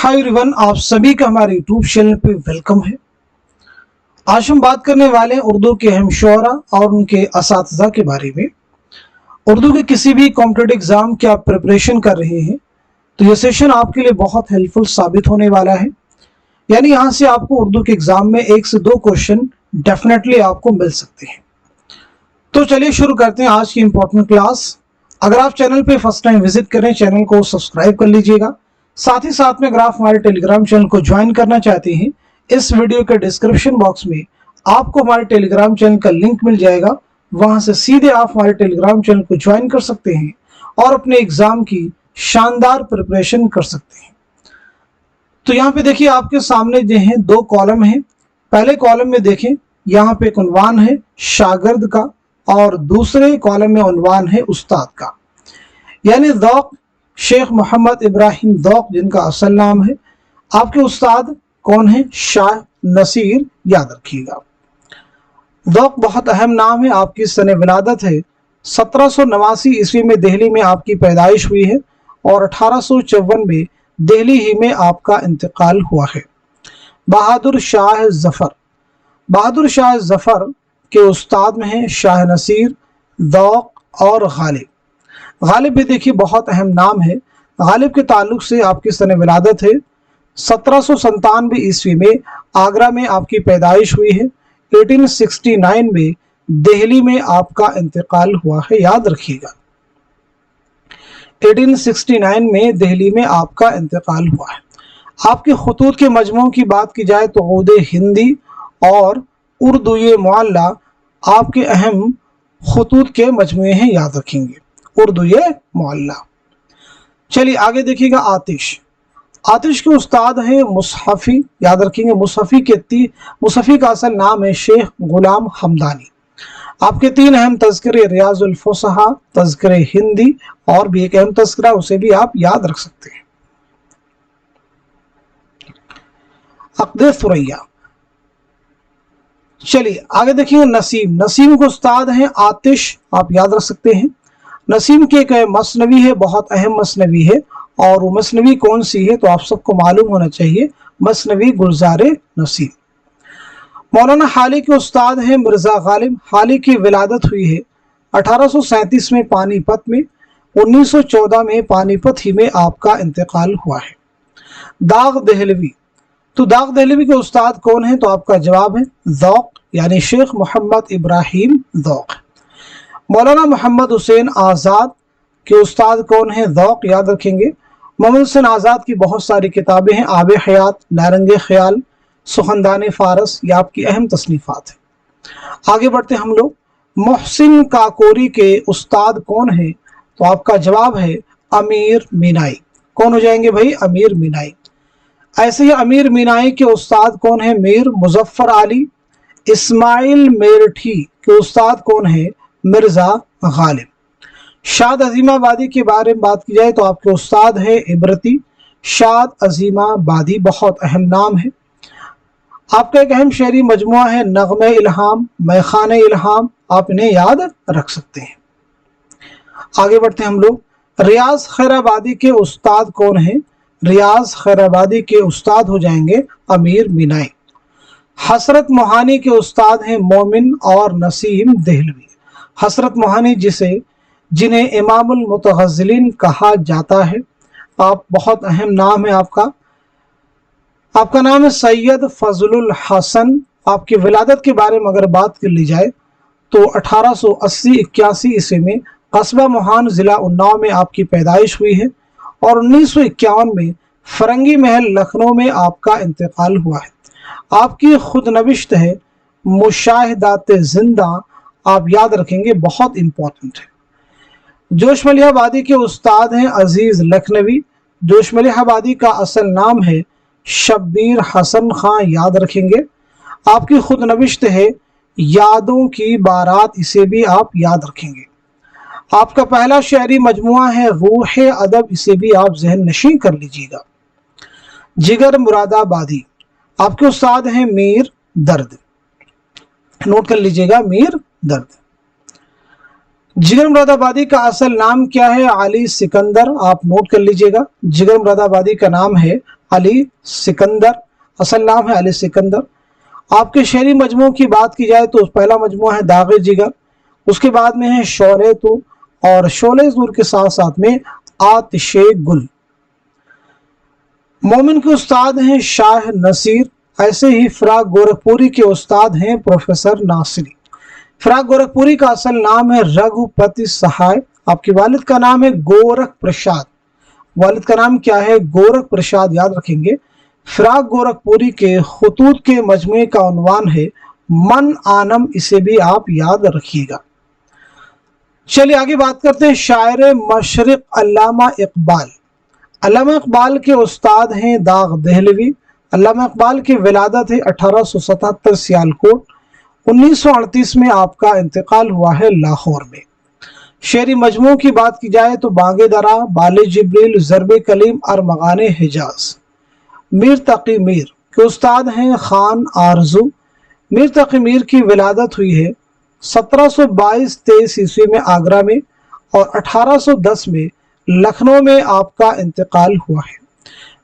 Hi everyone, आप सभी का हमारे यूट्यूब चैनल पे वेलकम है। आज हम बात करने वाले हैं उर्दू के अहम शुअरा और उनके असातिज़ा के बारे में। उर्दू के किसी भी कॉम्पिटिटिव एग्जाम की आप प्रिपरेशन कर रहे हैं तो ये सेशन आपके लिए बहुत हेल्पफुल साबित होने वाला है। यानी यहाँ से आपको उर्दू के एग्जाम में 1 से 2 क्वेश्चन डेफिनेटली आपको मिल सकते हैं। तो चलिए शुरू करते हैं आज की इंपॉर्टेंट क्लास। अगर आप चैनल पे फर्स्ट टाइम विजिट करें, चैनल को सब्सक्राइब कर लीजिएगा। साथ ही साथ में अगर आप हमारे टेलीग्राम चैनल को ज्वाइन करना चाहते हैं, इस वीडियो के डिस्क्रिप्शन बॉक्स में आपको हमारे टेलीग्राम चैनल का लिंक मिल जाएगा। वहां से सीधे आप हमारे टेलीग्राम चैनल को ज्वाइन कर सकते हैं और अपने एग्जाम की शानदार प्रिपरेशन कर सकते हैं। तो यहाँ पे देखिए आपके सामने जो है 2 कॉलम हैं। पहले कॉलम में देखें, यहाँ पे एक उन्वान है शागिर्द का और दूसरे कॉलम में उन्वान है उस्ताद का। यानी ज़ौक़ शेख मोहम्मद इब्राहिम ज़ौक़ जिनका असल नाम है। आपके उस्ताद कौन है? शाह नसीर, याद रखिएगा। ज़ौक़ बहुत अहम नाम है। आपकी सने विलादत है 1789 ईस्वी में दिल्ली में आपकी पैदाइश हुई है और 1854 में दिल्ली ही में आपका इंतकाल हुआ है। बहादुर शाह ज़फ़र, बहादुर शाह ज़फ़र के उस्ताद में हैं शाह नसीर, ज़ौक़ और गालिब। गालिब भी देखिए बहुत अहम नाम है। गालिब के ताल्लुक से आपकी सने विलादत है 1797 ईस्वी में आगरा में आपकी पैदाइश हुई है। 1869 में दिल्ली में आपका इंतकाल हुआ है, याद रखिएगा। 1869 में दिल्ली में आपका इंतकाल हुआ है। आपके खुतूत के मजमू की बात की जाए तो उर्दू हिंदी और उर्दू मुअल्ला आपके अहम खुतूत के मजमूए हैं, याद रखेंगे, उर्दू मुअल्ला। चलिए आगे देखिएगा। आतिश, आतिश के उस्ताद हैं मुसहफ़ी, याद रखेंगे। मुसहफ़ी का असल नाम है शेख गुलाम हमदानी। आपके 3 अहम तज़किरे रियाज़ुल फ़ुसहा, तज़किरे हिंदी और भी एक अहम तज़किरा, उसे भी आप याद रख सकते हैं। अक़द सुरैया। चलिए आगे देखिए। नसीम, नसीम के उस्ताद हैं आतिश, आप याद रख सकते हैं। नसीम के एक मसनवी है, बहुत अहम मसनवी है, और वो मसनवी कौन सी है तो आप सबको मालूम होना चाहिए, मसनवी गुलज़ारे नसीम। मौलाना हाली के उस्ताद हैं मिर्ज़ा गालिब। हाली की विलादत हुई है 1837 में पानीपत में। 1914 में पानीपत ही में आपका इंतकाल हुआ है। दाग दहलवी, तो दाग दहलवी के उस्ताद कौन है तो आपका जवाब है ज़ौक़, यानी शेख मोहम्मद इब्राहिम ज़ौक़। मौलाना मोहम्मद हुसैन आज़ाद के उस्ताद कौन है? ज़ौक़, याद रखेंगे। मोहम्मद हुसैन आज़ाद की बहुत सारी किताबें हैं, आब हयात, नारंग ख्याल, सुखनदान फ़ारस, ये आपकी अहम तसनीफ़ात है। आगे बढ़ते हम लोग। मोहसिन काकोरी के उस्ताद कौन है तो आपका जवाब है अमीर मीनाई। कौन हो जाएंगे भाई? अमीर मीनाई। ऐसे ही अमीर मीनाई के उस्ताद कौन है? मीर मुजफ्फर अली। इस्माइल मेरठी के उस्ताद कौन है? मिर्ज़ा गालिब। शाद अज़ीमाबादी के बारे में बात की जाए तो आपके उस्ताद है इबरती। शाद अज़ीमाबादी बहुत अहम नाम है। आपका एक अहम शेरी मजमुआ है नग़्मे इल्हाम, मैखाने इल्हाम, आप इन्हें याद रख सकते हैं। आगे बढ़ते हैं हम लोग। रियाज खैराबादी के उस्ताद कौन है? रियाज खैराबादी के उस्ताद हो जाएंगे अमीर मीनाई। हसरत मोहानी के उस्ताद हैं मोमिन और नसीम देहलवी। हसरत मोहानी जिन्हें इमामुल मुतग़ज़्ज़िलीन कहा जाता है, आप बहुत अहम नाम है आपका नाम है सैयद फजलुल हसन। आपकी विलादत के बारे में अगर बात कर ली जाए तो 1880-81 ईस्वी में कस्बा मोहान ज़िला उन्नाव में आपकी पैदाइश हुई है और 1951 में फरंगी महल लखनऊ में आपका इंतकाल हुआ है। आपकी खुद नविश्त है मुशाहिदात जिंदा, आप याद रखेंगे, बहुत इंपॉर्टेंट है। जोशमलियाबादी के उस्ताद हैं अजीज लखनवी। जोशमलियाबादी का असल नाम है शब्बीर हसन खां, याद रखेंगे। आपकी खुद नविश्त है यादों की बारात, इसे भी आप याद रखेंगे। आपका पहला शायरी मजमुआ है रूह अदब, इसे भी आप जहन नशीं कर लीजिएगा। जिगर मुरादाबादी, आपके उस्ताद हैं मीर दर्द, नोट कर लीजिएगा, मीर दर्द। जिगर मुरादाबादी का असल नाम क्या है? अली सिकंदर, आप नोट कर लीजिएगा। जिगर मुरादाबादी का नाम है अली सिकंदर, असल नाम है अली सिकंदर। आपके शेरी मजमू की बात की जाए तो पहला मजमू है दाग जिगर, उसके बाद में है शोले तू और शोले नूर के साथ साथ में आतिशे गुल। मोमिन के उस्ताद हैं शाह नसीर, ऐसे ही फिराक गोरखपुरी के उस्ताद हैं प्रोफेसर नासिरी। फिराक गोरखपुरी का असल नाम है रघुपति सहाय, आपके वालिद का नाम है गोरख प्रसाद। वालिद का नाम क्या है? गोरख प्रसाद, याद रखेंगे। फिराक गोरखपुरी के खुतूत के मजमूए का उन्वान है मन आनम, इसे भी आप याद रखिएगा। चलिए आगे बात करते हैं शायर मशरिक अल्लामा इकबाल। अल्लामा इकबाल के उस्ताद हैं दाग दहलवी। अल्लामा इकबाल की विलादत है 1877 सियालकोट। 1938 में आपका इंतकाल हुआ है लाहौर में। शेरी मजमू की बात की जाए तो बागे दरा, बाले जिब्रील, ज़रबे कलीम और मगाने हिजाज। मीर तकी मीर के उस्ताद हैं खान आरजू। मीर तकी मीर की विलादत हुई है 1722-23 ईस्वी में आगरा में और 1810 में लखनऊ में आपका इंतकाल हुआ है।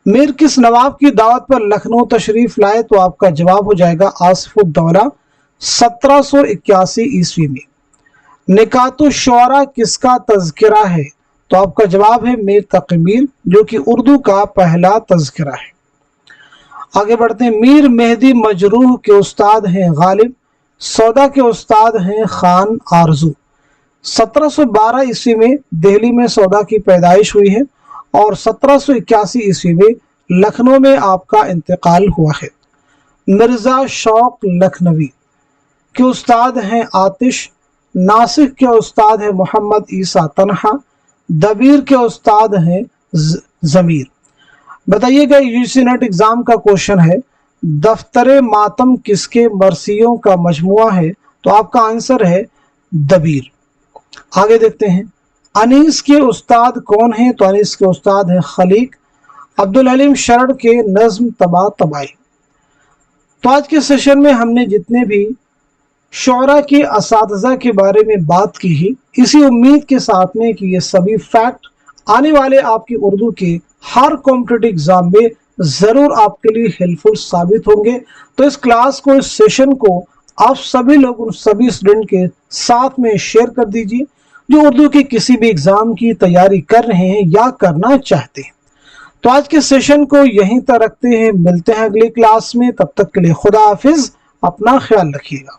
मीर किस नवाब की दावत पर लखनऊ तशरीफ लाए? तो आपका जवाब हो जाएगा आसिफुद्दौला 1781 ईस्वी में। निकातुश्शुअरा किसका तज़किरा है? तो आपका जवाब है मीर तकी मीर, जो कि उर्दू का पहला तज़किरा है। आगे बढ़ते हैं। मीर मेहदी मजरूह के उस्ताद हैं गालिब। सौदा के उस्ताद हैं खान आरजू। 1712 ईस्वी में दिल्ली में सौदा की पैदाइश हुई है और 1781 ईस्वी में लखनऊ में आपका इंतकाल हुआ है। मिर्ज़ा शौक लखनवी के उस्ताद हैं आतिश। नासिक के उस्ताद हैं मोहम्मद ईसा तन्हा। दबीर के उस्ताद हैं ज़मीर। बताइएगा, यूजीसी नेट एग्जाम का क्वेश्चन है, दफ्तरे मातम किसके मरसियों का मजमुआ है? तो आपका आंसर है दबीर। आगे देखते हैं। अनीस के उस्ताद कौन हैं? तो अनीस के उस्ताद हैं खलीक। अब्दुल हलीम शरड़ के नज्म तबा तबाई। तो आज के सेशन में हमने जितने भी शोरा के असातिज़ा के बारे में बात की ही, इसी उम्मीद के साथ में कि ये सभी फैक्ट आने वाले आपकी उर्दू के हर कॉम्पिटिटिव एग्जाम में ज़रूर आपके लिए हेल्पफुल साबित होंगे। तो इस क्लास को, इस सेशन को आप सभी लोग उन सभी स्टूडेंट के साथ में शेयर कर दीजिए जो उर्दू के किसी भी एग्जाम की तैयारी कर रहे हैं या करना चाहते हैं। तो आज के सेशन को यहीं तक रखते हैं, मिलते हैं अगली क्लास में। तब तक के लिए खुदा हाफिज, अपना ख्याल रखिएगा।